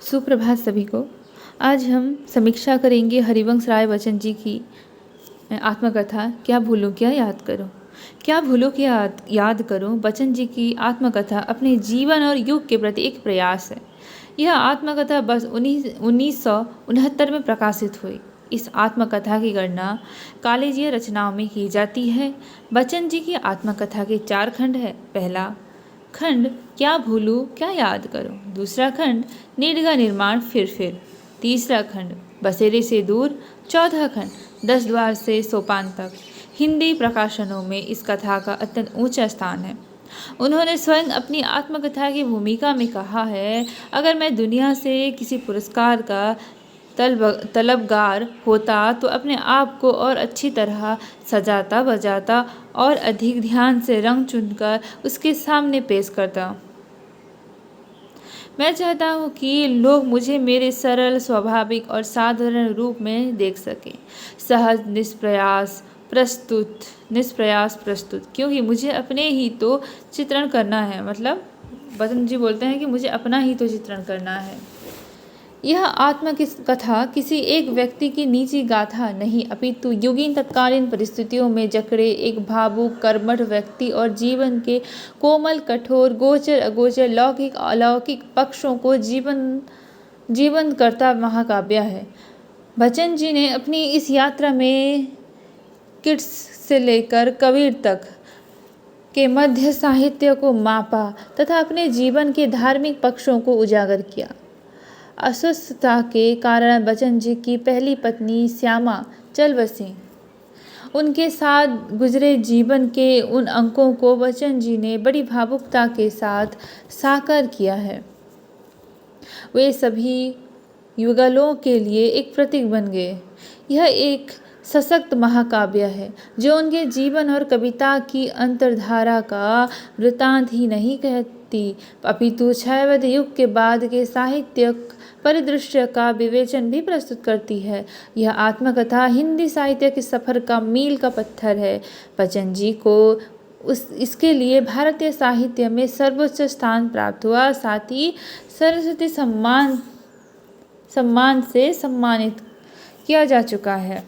सुप्रभात सभी को। आज हम समीक्षा करेंगे हरिवंश राय बच्चन जी की आत्मकथा क्या भूलूं क्या याद करूं। क्या भूलूं क्या याद करूं बच्चन जी की आत्मकथा अपने जीवन और युग के प्रति एक प्रयास है। यह आत्मकथा बस 1969 में प्रकाशित हुई। इस आत्मकथा की गणना कालेजीय रचनाओं में की जाती है। बच्चन जी की आत्मकथा के 4 खंड है। पहला खंड क्या भूलूं क्या याद करूं। दूसरा खंड नीड का निर्माण फिर। तीसरा खंड बसेरे से दूर। चौथा खंड 10 द्वार से सोपान तक। हिंदी प्रकाशनों में इस कथा का अत्यंत ऊंचा स्थान है। उन्होंने स्वयं अपनी आत्मकथा की भूमिका में कहा है, अगर मैं दुनिया से किसी पुरस्कार का तलबगार होता तो अपने आप को और अच्छी तरह सजाता बजाता और अधिक ध्यान से रंग चुनकर उसके सामने पेश करता। मैं चाहता हूँ कि लोग मुझे मेरे सरल, स्वाभाविक और साधारण रूप में देख सकें। सहज, निष्प्रयास प्रस्तुत, क्योंकि मुझे अपने ही तो चित्रण करना है। मतलब बच्चन जी बोलते हैं कि मुझे अपना ही तो चित्रण करना है। यह आत्मकथा किसी एक व्यक्ति की निजी गाथा नहीं, अपितु युगीन तत्कालीन परिस्थितियों में जकड़े एक भावुक, कर्मठ व्यक्ति और जीवन के कोमल, कठोर, गोचर अगोचर, लौकिक अलौकिक पक्षों को जीवंत करता महाकाव्य है। बच्चन जी ने अपनी इस यात्रा में किट्स से लेकर कबीर तक के मध्य साहित्य को मापा तथा अपने जीवन के धार्मिक पक्षों को उजागर किया। अस्वस्थता के कारण बच्चन जी की पहली पत्नी श्यामा चल बसीं। उनके साथ गुजरे जीवन के उन अंकों को बच्चन जी ने बड़ी भावुकता के साथ साकार किया है। वे सभी युगलों के लिए एक प्रतीक बन गए। यह एक सशक्त महाकाव्य है जो उनके जीवन और कविता की अंतर्धारा का वृत्तांत ही नहीं कहती, अपितु छायावत युग के बाद के साहित्यिक परिदृश्य का विवेचन भी प्रस्तुत करती है। यह आत्मकथा हिंदी साहित्य के सफ़र का मील का पत्थर है। बच्चन जी को इसके लिए भारतीय साहित्य में सर्वोच्च स्थान प्राप्त हुआ, साथ ही सरस्वती सम्मान से सम्मानित किया जा चुका है।